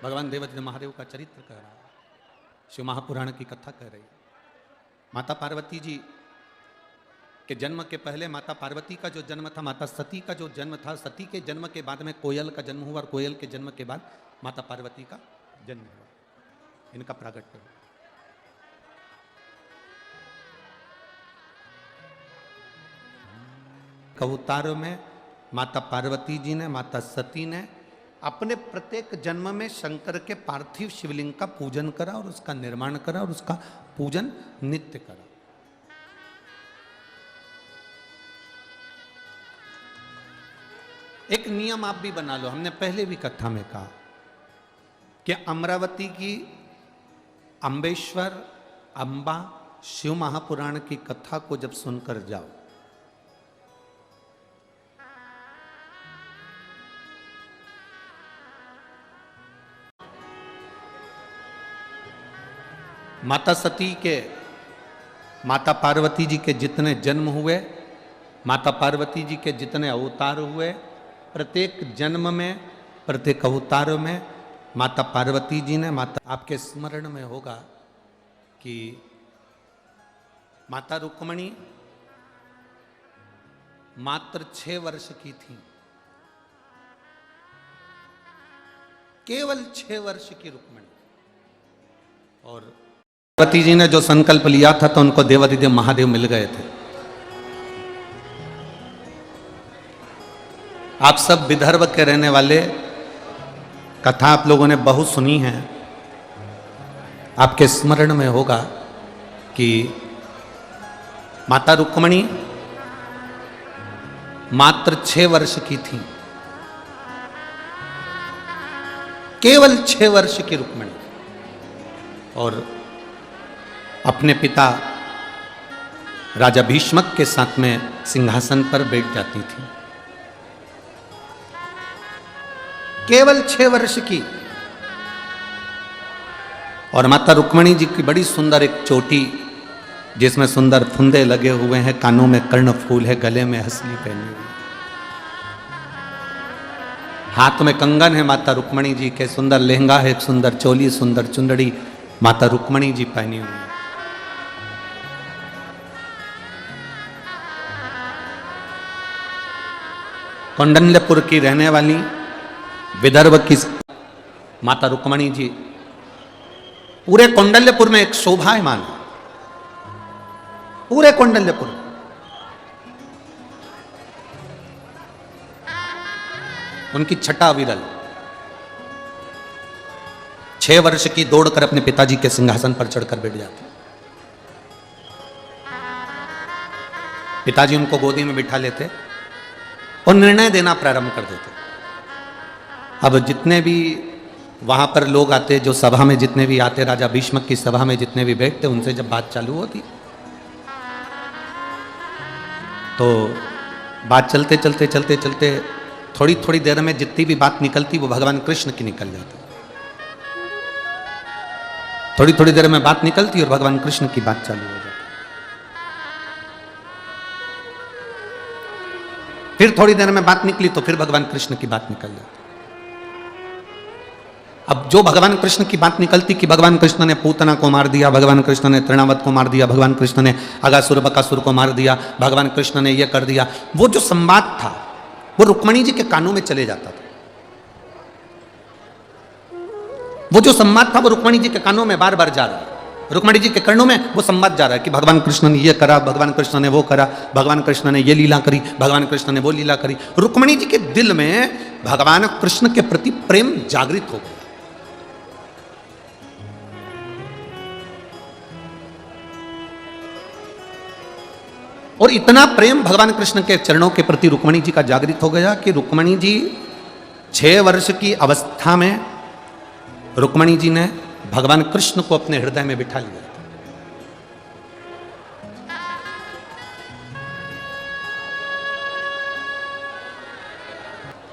भगवान देवादिदेव महादेव का चरित्र कह रहा है, शिव महापुराण की कथा कह रही है। माता पार्वती जी के जन्म के पहले माता पार्वती का जो जन्म था, माता सती का जो जन्म था, सती के जन्म के बाद में कोयल का जन्म हुआ और कोयल के जन्म के बाद माता पार्वती का जन्म हुआ, इनका प्रागट्य हुआ। अवतारों में माता पार्वती जी ने, माता सती ने अपने प्रत्येक जन्म में शंकर के पार्थिव शिवलिंग का पूजन करा और उसका निर्माण करा और उसका पूजन नित्य करा। एक नियम आप भी बना लो, हमने पहले भी कथा में कहा कि अमरावती की अम्बेश्वर अंबा शिव महापुराण की कथा को जब सुनकर जाओ, माता सती के, माता पार्वती जी के जितने जन्म हुए, माता पार्वती जी के जितने अवतार हुए, प्रत्येक जन्म में, प्रत्येक अवतार में माता पार्वती जी ने, माता आपके स्मरण में होगा कि माता रुक्मणी मात्र 6 वर्ष की थी, केवल 6 वर्ष की रुक्मणी। और पार्वती जी ने जो संकल्प लिया था तो उनको देवादिदेव महादेव मिल गए थे। आप सब विदर्भ के रहने वाले, कथा आप लोगों ने बहुत सुनी है, आपके स्मरण में होगा कि माता रुक्मणी मात्र 6 वर्ष की थी, केवल 6 वर्ष की रुक्मणी, और अपने पिता राजा भीष्मक के साथ में सिंहासन पर बैठ जाती थी, केवल 6 वर्ष की। और माता रुक्मणी जी की बड़ी सुंदर एक चोटी, जिसमें सुंदर फुंदे लगे हुए हैं, कानों में कर्णफूल है, गले में हंसली पहनी हुई, हाथ में कंगन है माता रुक्मणी जी के, सुंदर लहंगा है, एक सुंदर चोली, सुंदर चुंदड़ी माता रुक्मणी जी पहनी हुई है। कौंडल्यपुर की रहने वाली, विदर्भ की माता रुक्मणी जी पूरे कौंडल्यपुर में एक शोभायमान है, पूरे कौंडल्यपुर। उनकी छटा अविरल, 6 वर्ष की दौड़कर अपने पिताजी के सिंहासन पर चढ़कर बैठ जाती। पिताजी उनको गोदी में बिठा लेते और निर्णय देना प्रारंभ कर देते। अब जितने भी वहां पर लोग आते, जो सभा में जितने भी आते, राजा भीष्मक की सभा में जितने भी बैठते, उनसे जब बात चालू होती तो बात चलते चलते चलते चलते थोड़ी थोड़ी देर में जितनी भी बात निकलती वो भगवान कृष्ण की निकल जाती। थोड़ी थोड़ी देर में बात निकलती और भगवान कृष्ण की बात चालू हो जाती। फिर थोड़ी देर में बात निकली तो फिर भगवान कृष्ण की बात निकल जाती। अब जो भगवान कृष्ण की बात निकलती कि भगवान कृष्ण ने पूतना को मार दिया, भगवान कृष्ण ने तृणावत को मार दिया, भगवान कृष्ण ने अगासुर बकासुर को मार दिया, भगवान कृष्ण ने यह कर दिया, वो जो संवाद था वो रुक्मणी जी के कानों में चले जाता था। वो जो संवाद था वो रुक्मणी जी के कानों में बार बार जा रहा है, रुक्मणी जी के कर्णों में वो संवाद जा रहा है कि भगवान कृष्ण ने ये करा, भगवान कृष्ण ने वो करा, भगवान कृष्ण ने ये लीला करी, भगवान कृष्ण ने वो लीला करी। रुक्मणी जी के दिल में भगवान कृष्ण के प्रति प्रेम जागृत हो गया। और इतना प्रेम भगवान कृष्ण के चरणों के प्रति रुक्मणी जी का जागृत हो गया कि रुक्मणी जी 6 वर्ष की अवस्था में रुक्मणी जी ने भगवान कृष्ण को अपने हृदय में बिठा लिया था।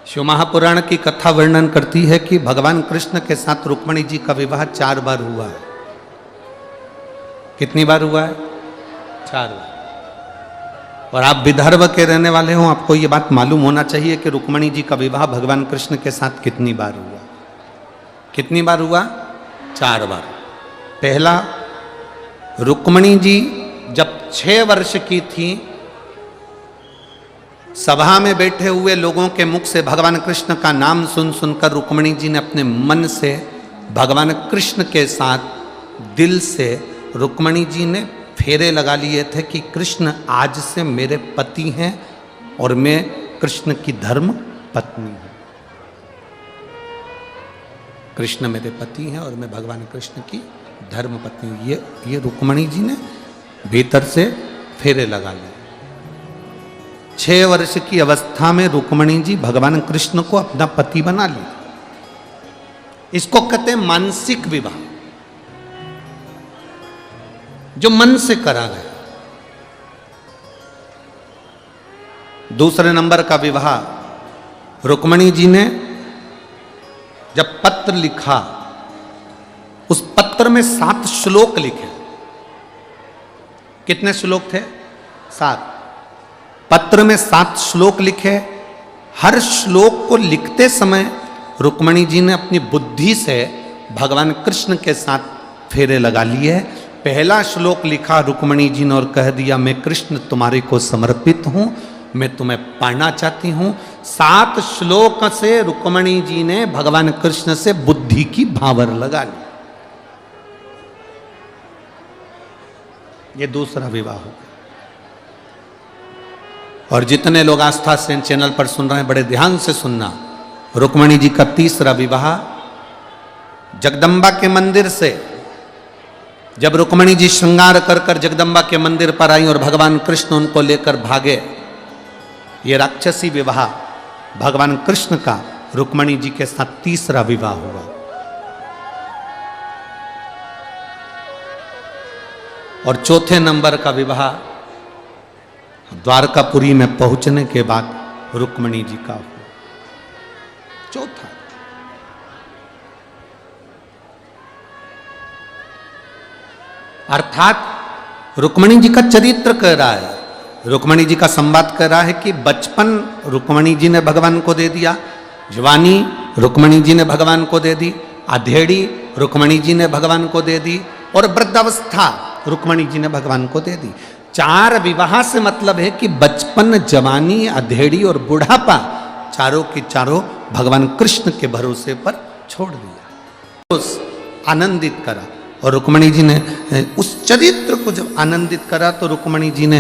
शिव महापुराण की कथा वर्णन करती है कि भगवान कृष्ण के साथ रुक्मणी जी का विवाह 4 बार हुआ है। कितनी बार हुआ है? 4 बार। और आप विदर्भ के रहने वाले हो, आपको ये बात मालूम होना चाहिए कि रुक्मणी जी का विवाह भगवान कृष्ण के साथ कितनी बार हुआ, कितनी बार हुआ? 4 बार। पहला, रुक्मणी जी जब 6 वर्ष की थी, सभा में बैठे हुए लोगों के मुख से भगवान कृष्ण का नाम सुन सुनकर रुक्मणी जी ने अपने मन से भगवान कृष्ण के साथ दिल से रुक्मणी जी ने फेरे लगा लिए थे कि कृष्ण आज से मेरे पति हैं और मैं कृष्ण की धर्म पत्नी हूं। कृष्ण मेरे पति हैं और मैं भगवान कृष्ण की धर्म पत्नी हूं। ये रुक्मणी जी ने भीतर से फेरे लगा लिए। 6 वर्ष की अवस्था में रुक्मणी जी भगवान कृष्ण को अपना पति बना ली। इसको कहते हैं मानसिक विवाह, जो मन से करा गया। दूसरे नंबर का विवाह, रुक्मणी जी ने जब पत्र लिखा, उस पत्र में 7 श्लोक लिखे। कितने श्लोक थे? 7। पत्र में 7 श्लोक लिखे। हर श्लोक को लिखते समय रुक्मणी जी ने अपनी बुद्धि से भगवान कृष्ण के साथ फेरे लगा लिए। पहला श्लोक लिखा रुक्मणी जी ने और कह दिया, मैं कृष्ण तुम्हारे को समर्पित हूं, मैं तुम्हें पाना चाहती हूं। 7 श्लोक से रुक्मणी जी ने भगवान कृष्ण से बुद्धि की भावर लगा ली। ये दूसरा विवाह हो गया। और जितने लोग आस्था सेन चैनल पर सुन रहे हैं, बड़े ध्यान से सुनना। रुक्मणी जी का तीसरा विवाह जगदम्बा के मंदिर से, जब रुक्मणी जी श्रृंगार कर कर जगदम्बा के मंदिर पर आई और भगवान कृष्ण उनको लेकर भागे, ये राक्षसी विवाह भगवान कृष्ण का रुक्मणी जी के साथ तीसरा विवाह हुआ। और चौथे नंबर का विवाह द्वारकापुरी में पहुंचने के बाद रुक्मणी जी का हुआ। चौथा। अर्थात रुक्मणी जी का चरित्र कह रहा है, रुक्मणी जी का संवाद कर रहा है कि बचपन रुक्मणी जी ने भगवान को दे दिया, जवानी रुक्मणी जी ने भगवान को दे दी, अधेड़ी रुक्मणी जी ने भगवान को दे दी और वृद्धावस्था रुक्मणी जी ने भगवान को दे दी। 4 विवाह से मतलब है कि बचपन, जवानी, अधेड़ी और बुढ़ापा चारों की चारों भगवान कृष्ण के भरोसे पर छोड़ दिया, उस आनंदित करा। और रुक्मणी जी ने उस चरित्र को जब आनंदित करा तो रुक्मणी जी ने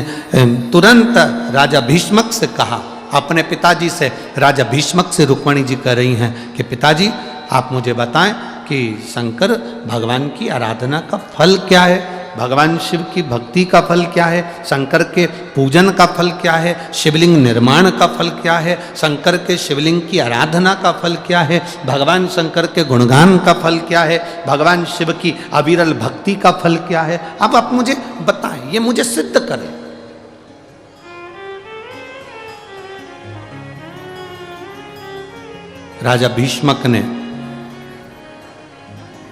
तुरंत राजा भीष्मक से कहा, अपने पिताजी से, राजा भीष्मक से रुक्मणी जी कह रही हैं कि पिताजी आप मुझे बताएं कि शंकर भगवान की आराधना का फल क्या है, भगवान शिव की भक्ति का फल क्या है, शंकर के पूजन का फल क्या है, शिवलिंग निर्माण का फल क्या है, शंकर के शिवलिंग की आराधना का फल क्या है, भगवान शंकर के गुणगान का फल क्या है, भगवान शिव की अविरल भक्ति का फल क्या है। अब आप मुझे बताएं, ये मुझे सिद्ध करें। राजा भीष्मक ने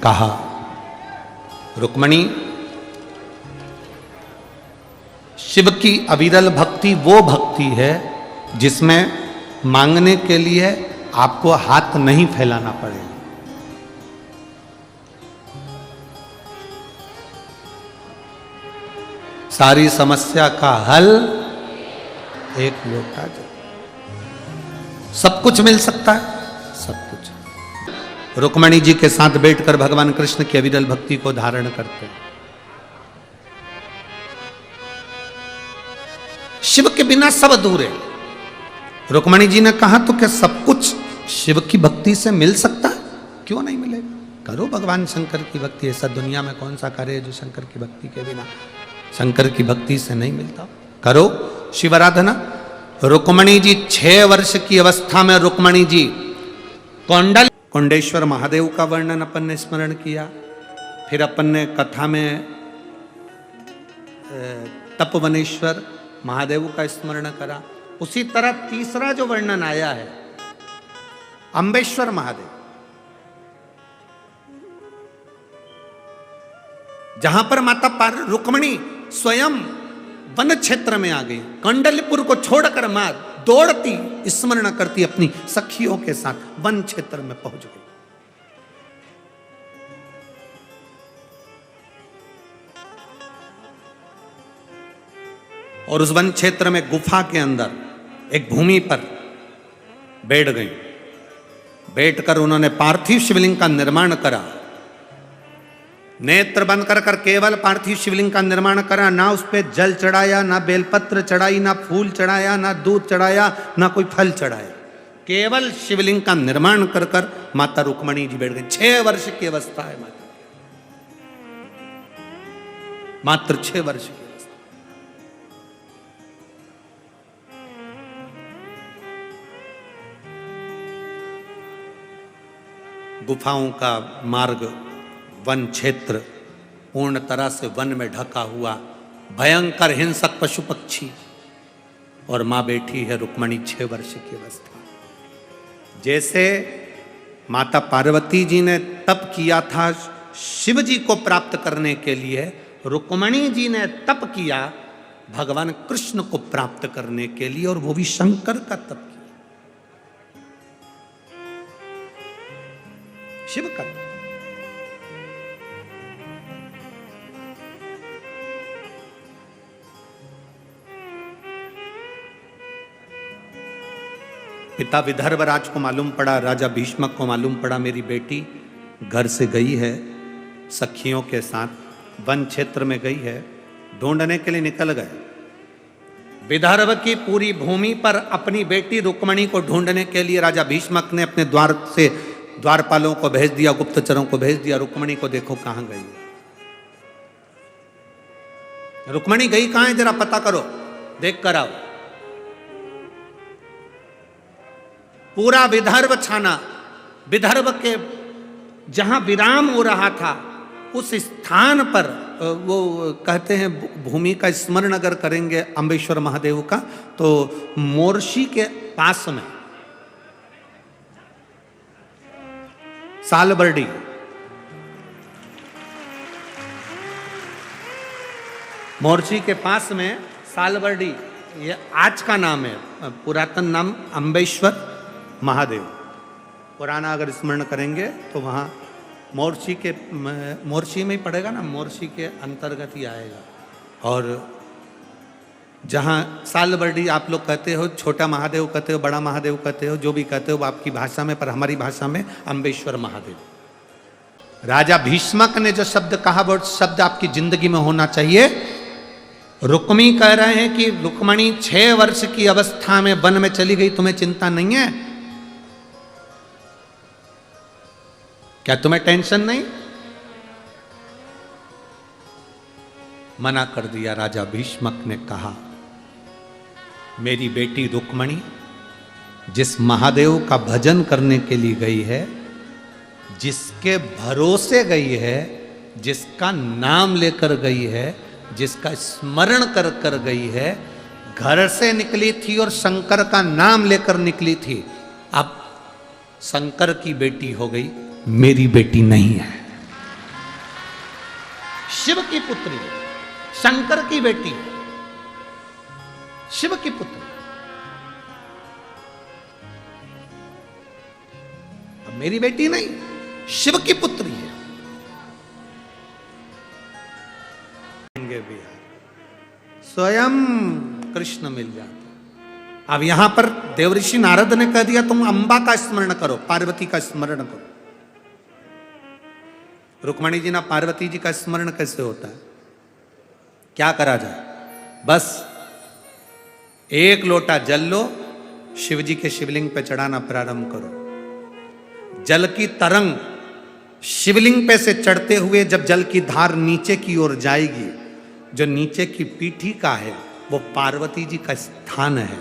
कहा, रुक्मणी, शिव की अविरल भक्ति वो भक्ति है जिसमें मांगने के लिए आपको हाथ नहीं फैलाना पड़ेगा। सारी समस्या का हल एक लोटा जल, सब कुछ मिल सकता है, सब कुछ। रुक्मणी जी के साथ बैठकर भगवान कृष्ण की अविरल भक्ति को धारण करते हैं। शिव के बिना सब अधूरे। रुक्मणी जी ने कहा तो क्या सब कुछ शिव की भक्ति से मिल सकता है? क्यों नहीं मिलेगा? करो भगवान शंकर की भक्ति। ऐसा दुनिया में कौन सा कार्य है जो शंकर की भक्ति के बिना, शंकर की भक्ति से नहीं मिलता? करो शिव आराधना। रुक्मणी जी 6 वर्ष की अवस्था में रुक्मणी जी कुंडेश्वर महादेव का वर्णन अपन ने स्मरण किया। फिर अपन ने कथा में तपवनेश्वर महादेव का स्मरण करा। उसी तरह तीसरा जो वर्णन आया है अम्बेश्वर महादेव, जहां पर माता रुक्मणी स्वयं वन क्षेत्र में आ गई, कंडलपुर को छोड़कर मां दौड़ती स्मरण करती अपनी सखियों के साथ वन क्षेत्र में पहुंच गई। और उस वन क्षेत्र में गुफा के अंदर एक भूमि पर बैठ गई। बैठकर उन्होंने पार्थिव शिवलिंग का निर्माण करा। नेत्र बंद कर कर केवल पार्थिव शिवलिंग का निर्माण करा। ना उस पर जल चढ़ाया, ना बेलपत्र चढ़ाई, ना फूल चढ़ाया, ना दूध चढ़ाया, ना कोई फल चढ़ाया। केवल शिवलिंग का निर्माण कर कर माता रुक्मणी जी बैठ गई। 6 वर्ष की अवस्था है माता, मात्र 6 वर्ष की अवस्था। गुफाओं का मार्ग, वन क्षेत्र पूर्ण तरह से वन में ढका हुआ, भयंकर हिंसक पशु पक्षी, और मां बैठी है रुक्मणी 6 वर्ष की अवस्था। जैसे माता पार्वती जी ने तप किया था शिव जी को प्राप्त करने के लिए, रुक्मणी जी ने तप किया भगवान कृष्ण को प्राप्त करने के लिए, और वो भी शंकर का तप किया, शिव का तप। पिता विदर्भ राज को मालूम पड़ा, राजा भीष्मक को मालूम पड़ा मेरी बेटी घर से गई है, सखियों के साथ वन क्षेत्र में गई है। ढूंढने के लिए निकल गए। विदर्भ की पूरी भूमि पर अपनी बेटी रुक्मणी को ढूंढने के लिए राजा भीष्मक ने अपने द्वार से द्वारपालों को भेज दिया, गुप्तचरों को भेज दिया, रुक्मणी को देखो कहां गई है, रुक्मणी गई कहां है, जरा पता करो, देख कर आओ। पूरा विदर्भ छाना। विदर्भ के जहां विराम हो रहा था उस स्थान पर, वो कहते हैं भूमि का स्मरण अगर करेंगे अम्बेश्वर महादेव का, तो मोर्शी के पास में सालबर्डी, मोर्शी के पास में सालबर्डी, ये आज का नाम है, पुरातन नाम अम्बेश्वर महादेव। पुराना अगर स्मरण करेंगे तो वहाँ मोर्शी में ही पड़ेगा ना, मोर्शी के अंतर्गत ही आएगा। और जहाँ सालबर्डी आप लोग कहते हो, छोटा महादेव कहते हो, बड़ा महादेव कहते हो, जो भी कहते हो आपकी भाषा में, पर हमारी भाषा में अम्बेश्वर महादेव। राजा भीष्मक ने जो शब्द कहा वो शब्द आपकी जिंदगी में होना चाहिए। रुक्मी कह रहे हैं कि रुक्मणी 6 वर्ष की अवस्था में वन में चली गई, तुम्हें चिंता नहीं है क्या, तुम्हें टेंशन नहीं? मना कर दिया। राजा भीष्मक ने कहा मेरी बेटी रुक्मणी जिस महादेव का भजन करने के लिए गई है, जिसके भरोसे गई है, जिसका नाम लेकर गई है, जिसका स्मरण कर कर गई है, घर से निकली थी और शंकर का नाम लेकर निकली थी, अब शंकर की बेटी हो गई, मेरी बेटी नहीं है। शिव की पुत्री, शंकर की बेटी, शिव की पुत्री। अब मेरी बेटी नहीं, शिव की पुत्री है। स्वयं कृष्ण मिल जाते। अब यहां पर देवऋषि नारद ने कह दिया तुम अंबा का स्मरण करो, पार्वती का स्मरण करो। रुक्मणी जी ना पार्वती जी का स्मरण कैसे होता है, क्या करा जाए? बस 1 लोटा जल लो, शिव जी के शिवलिंग पे चढ़ाना प्रारंभ करो। जल की तरंग शिवलिंग पे से चढ़ते हुए जब जल की धार नीचे की ओर जाएगी, जो नीचे की पीठिका है वो पार्वती जी का स्थान है।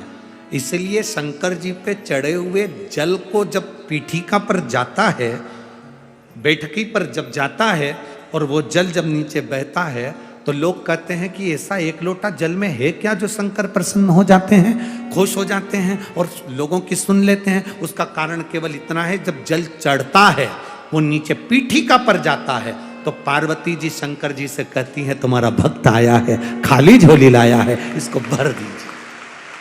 इसलिए शंकर जी पे चढ़े हुए जल को जब पीठिका पर जाता है, बैठकी पर जब जाता है और वो जल जब नीचे बहता है, तो लोग कहते हैं कि ऐसा 1 लोटा जल में है क्या जो शंकर प्रसन्न हो जाते हैं, खुश हो जाते हैं और लोगों की सुन लेते हैं। उसका कारण केवल इतना है, जब जल चढ़ता है वो नीचे पीठिका पर जाता है, तो पार्वती जी शंकर जी से कहती हैं तुम्हारा भक्त आया है, खाली झोली लाया है, इसको भर दीजिए।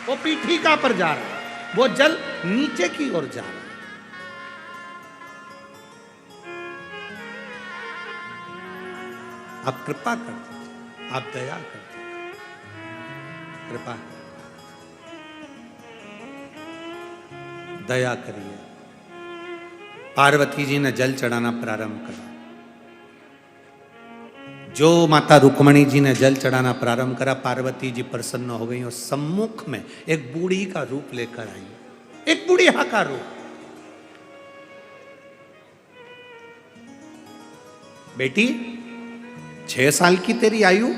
वो पीठिका पर जा रहा है, वो जल नीचे की ओर जा रहा है। आप कृपा कर दीजिए, आप दया कर दीजिए। कृपा दया करिए। पार्वती जी ने जल चढ़ाना प्रारंभ करा। जो माता रुक्मणी जी ने जल चढ़ाना प्रारंभ करा, पार्वती जी प्रसन्न हो गई और सम्मुख में एक बूढ़ी का रूप लेकर आई, एक बुढ़िया का रूप। बेटी 6 साल की तेरी आयु,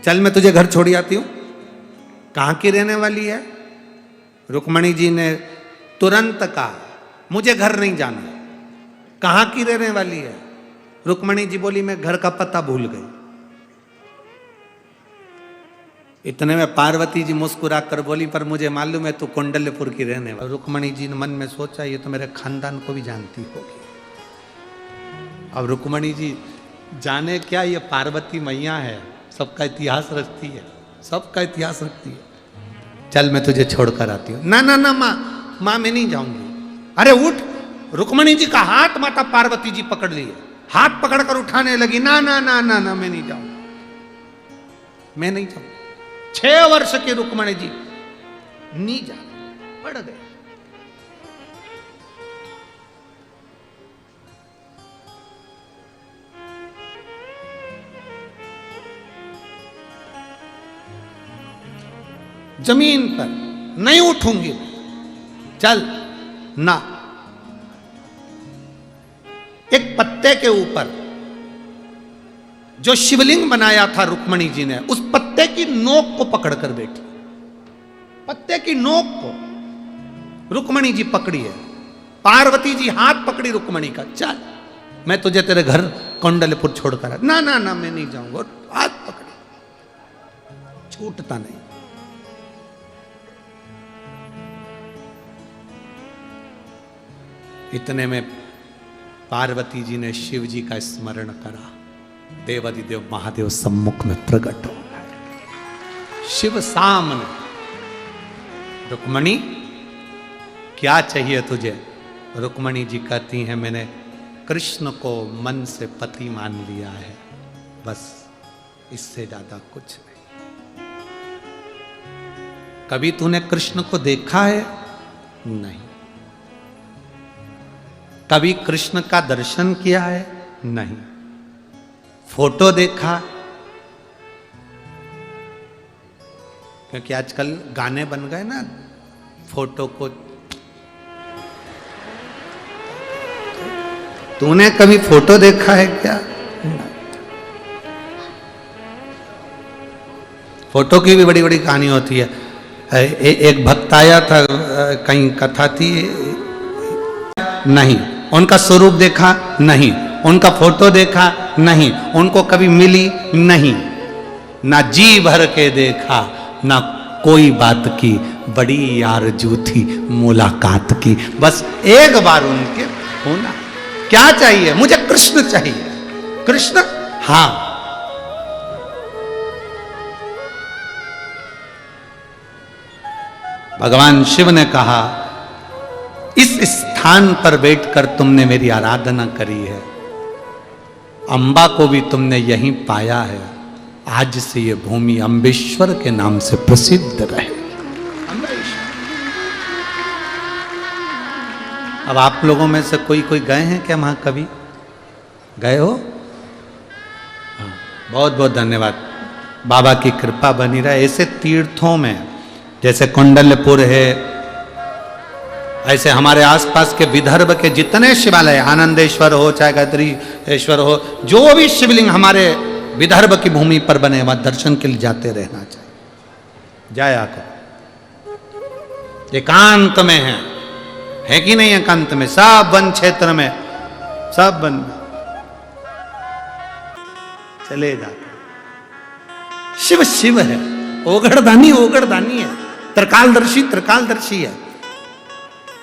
चल मैं तुझे घर छोड़ आती हूं। कहां की रहने वाली है? रुक्मणी जी ने तुरंत कहा, मुझे घर नहीं जाना। कहां की रहने वाली है? रुक्मणी जी बोली, मैं घर का पता भूल गई। इतने में पार्वती जी मुस्कुरा कर बोली, पर मुझे मालूम है तू कौंडल्यपुर की रहने वाली। रुक्मणी जी ने मन में सोचा, ये तो मेरे खानदान को भी जानती होगी। अब रुक्मणी जी जाने क्या, ये पार्वती मैया है, सबका इतिहास रखती है, सबका इतिहास रखती है। चल मैं तुझे छोड़कर आती हूँ। ना ना ना माँ मैं नहीं जाऊंगी। अरे उठ। रुक्मणी जी का हाथ माता पार्वती जी पकड़ लिए, हाथ पकड़कर उठाने लगी। ना ना ना ना ना मैं नहीं जाऊंगी, मैं नहीं जाऊंगी। 6 वर्ष की रुक्मणी जी नहीं जा, पड़ गए। जमीन पर नहीं उठूंगी, चल ना। एक पत्ते के ऊपर जो शिवलिंग बनाया था रुक्मणी जी ने, उस पत्ते की नोक को पकड़कर बैठी। पत्ते की नोक को रुक्मणी जी पकड़ी है। पार्वती जी हाथ पकड़ी रुक्मणी का, चल मैं तुझे तेरे घर कौंडल्यपुर छोड़कर। ना ना ना मैं नहीं जाऊंगा। हाथ पकड़ी, छूटता नहीं। इतने में पार्वती जी ने शिव जी का स्मरण करा। देवादिदेव महादेव सम्मुख में प्रकट हो गए। शिव सामने, रुक्मणी क्या चाहिए तुझे? रुक्मणी जी कहती हैं, मैंने कृष्ण को मन से पति मान लिया है, बस इससे ज्यादा कुछ नहीं। कभी तूने कृष्ण को देखा है? नहीं। कभी कृष्ण का दर्शन किया है? नहीं। फोटो देखा? क्योंकि आजकल गाने बन गए ना, फोटो को। तूने कभी फोटो देखा है क्या? फोटो की भी बड़ी बड़ी कहानी होती है। एक भक्त आया था, कहीं कथा थी, नहीं। उनका स्वरूप देखा? नहीं। उनका फोटो देखा? नहीं। उनको कभी मिली? नहीं। ना जी भर के देखा, ना कोई बात की, बड़ी आरज़ू थी मुलाकात की। बस एक बार उनके होना। क्या चाहिए? मुझे कृष्ण चाहिए। कृष्ण? हाँ। भगवान शिव ने कहा, इस स्थान पर बैठकर तुमने मेरी आराधना करी है, अंबा को भी तुमने यहीं पाया है, आज से ये भूमि अम्बेश्वर के नाम से प्रसिद्ध रहे। अब आप लोगों में से कोई गए हैं क्या वहां? कभी गए हो? हाँ, बहुत बहुत धन्यवाद। बाबा की कृपा बनी रहे। ऐसे तीर्थों में जैसे कौंडल्यपुर है, ऐसे हमारे आसपास के विदर्भ के जितने शिवालय, आनंदेश्वर हो चाहे गायत्रीश्वर हो, जो भी शिवलिंग हमारे विदर्भ की भूमि पर बने, वहां दर्शन के लिए जाते रहना चाहिए। जाया कर। एकांत में है कि नहीं? एकांत में, सब वन क्षेत्र में, सब वन चले जाते। शिव शिव है, ओगड़दानी ओगड़दानी है, त्रिकालदर्शी है।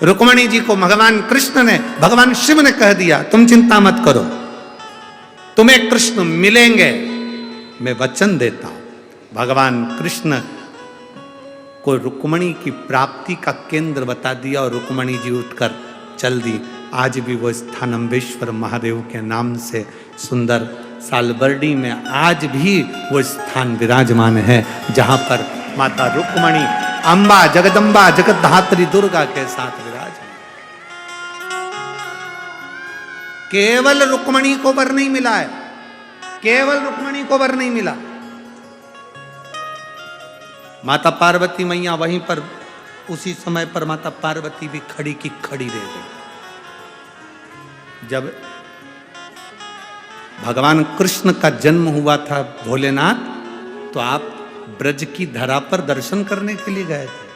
रुक्मणी जी को भगवान कृष्ण ने, भगवान शिव ने कह दिया, तुम चिंता मत करो, तुम्हें कृष्ण मिलेंगे, मैं वचन देता हूं। भगवान कृष्ण को रुक्मणी की प्राप्ति का केंद्र बता दिया और रुक्मणी जी उठकर चल दी। आज भी वो स्थान अम्बेश्वर महादेव के नाम से सुंदर सालबर्डी में आज भी वो स्थान विराजमान है, जहाँ पर माता रुक्मणी अम्बा जगदम्बा जगतधात्री दुर्गा के साथ विराज। केवल रुक्मणी को वर नहीं मिला है, केवल रुक्मणी को वर नहीं मिला। माता पार्वती मैया वहीं पर उसी समय पर माता पार्वती भी खड़ी की खड़ी रह गई। जब भगवान कृष्ण का जन्म हुआ था भोलेनाथ, तो आप ब्रज की धरा पर दर्शन करने के लिए गए थे।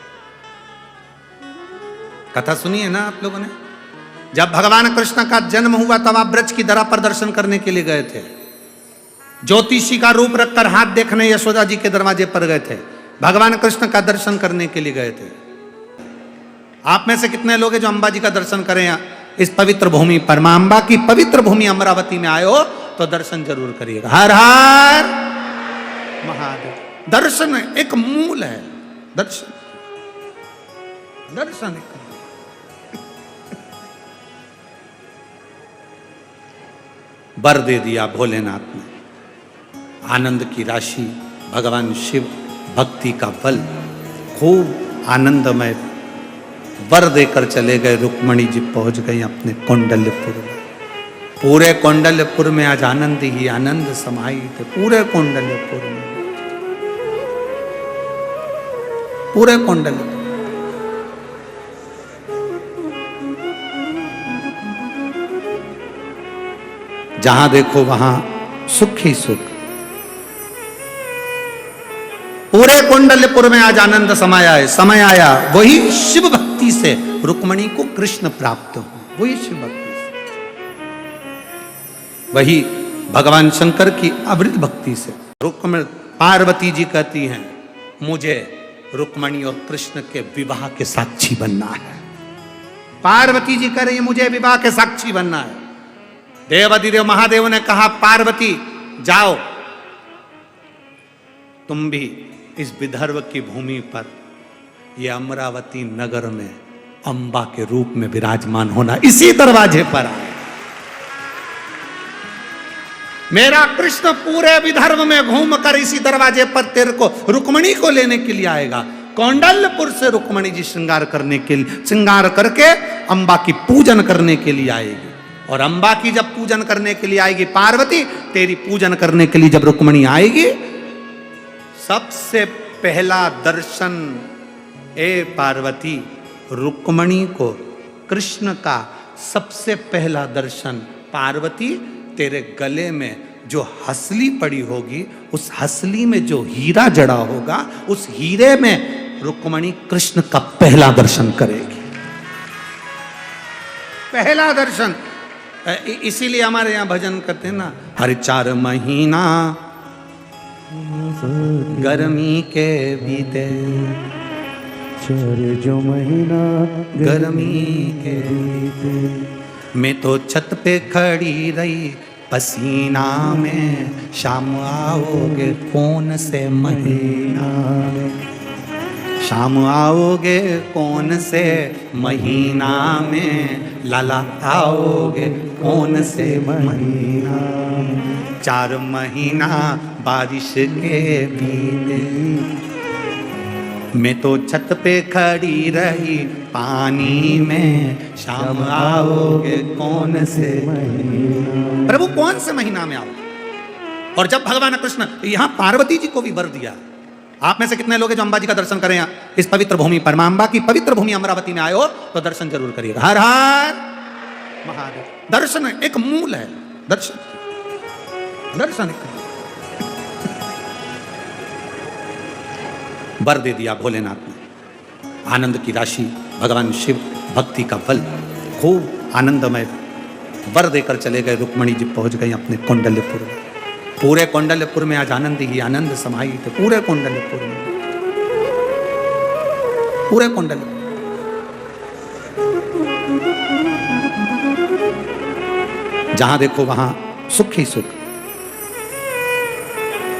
कथा सुनी है ना आप लोगों ने? जब भगवान कृष्ण का जन्म हुआ तब आप ब्रज की धरा पर दर्शन करने के लिए गए थे। ज्योतिषी का रूप रखकर हाथ देखने यशोदा जी के दरवाजे पर गए थे। भगवान कृष्ण का दर्शन करने के लिए गए थे। आप में से कितने लोग हैं जो अंबा जी का दर्शन करें इस पवित्र भूमि पर? मां अंबा की पवित्र भूमि अमरावती में आए हो तो दर्शन जरूर करिएगा। हर हर महादेव। दर्शन एक मूल है, दर्शन दर्शन एक वर दे दिया भोलेनाथ ने, आनंद की राशि, भगवान शिव, भक्ति का बल, खूब आनंदमय वर देकर चले गए। रुक्मणी जी पहुंच गई अपने कौंडल्यपुर में। पूरे कौंडल्यपुर में आज आनंद ही आनंद समाई थे। पूरे कौंडल्यपुर में, पूरे कौंडल्यपुर जहां देखो वहां सुख ही सुख। पूरे कौंडल्यपुर में आज आनंद समाया है। समय आया वही शिव भक्ति से रुक्मणी को कृष्ण प्राप्त हो, वही शिव भक्ति से, वही भगवान शंकर की अवृत भक्ति से। रुक्मणी पार्वती जी कहती हैं मुझे रुक्मणी और कृष्ण के विवाह के साक्षी बनना है। पार्वती जी कह रही है मुझे विवाह के साक्षी बनना है। देवाधिदेव महादेव ने कहा पार्वती जाओ, तुम भी इस विदर्भ की भूमि पर ये अमरावती नगर में अंबा के रूप में विराजमान होना, इसी दरवाजे पर आए। मेरा कृष्ण पूरे विदर्भ में घूमकर इसी दरवाजे पर तेरे को रुक्मणी को लेने के लिए आएगा। कौंडल्यपुर से रुक्मणी जी श्रृंगार करने के लिए, श्रृंगार करके अंबा की पूजन करने के लिए आएगी। और अंबा की जब पूजन करने के लिए आएगी पार्वती, तेरी पूजन करने के लिए जब रुक्मणी आएगी, सबसे पहला दर्शन ए पार्वती, रुक्मणी को कृष्ण का सबसे पहला दर्शन पार्वती, तेरे गले में जो हसली पड़ी होगी, उस हसली में जो हीरा जड़ा होगा, उस हीरे में रुक्मणी कृष्ण का पहला दर्शन करेगी। पहला दर्शन। इसीलिए हमारे यहाँ भजन करते हैं ना, हर 4 महीना गर्मी के बीते, 4 जो महीना गर्मी के बीते, मैं तो छत पे खड़ी रही पसीना में, शाम आओगे कौन से महीना में, शाम आओगे कौन से महीना में, लाला आओगे कौन से महीना में, 4 महीना बारिश के बीते, मैं तो छत पे खड़ी रही पानी में, शाम आओगे कौन से महीना, प्रभु कौन से महीना में आओगे। और जब भगवान कृष्ण यहां पार्वती जी को भी वर दिया। आप में से कितने लोग हैं जो अंबा जी का दर्शन करें इस पवित्र भूमि पर? मां अंबा की पवित्र भूमि अमरावती में आए हो तो दर्शन जरूर करिएगा। हर हर महादेव। दर्शन एक मूल है, दर्शन दर्शन एक वर दे दिया भोलेनाथ ने, आनंद की राशि, भगवान शिव, भक्ति का बल, खूब आनंदमय वर देकर चले गए। रुक्मणी जी पहुंच गई अपने कौंडल्यपुर में। पूरे कौंडल्यपुर में आज आनंद ही आनंद समाई थे। पूरे कौंडल्यपुर में, पूरे कौंडल्यपुर। जहां देखो वहां सुख ही सुख।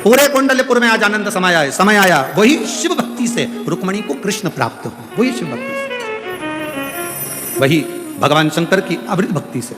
पूरे कौंडल्यपुर में आज आनंद समाया है। समय आया वही शिव भक्ति से रुक्मणी को कृष्ण प्राप्त हो, वही शिव भक्ति से, वही भगवान शंकर की अवृत भक्ति से।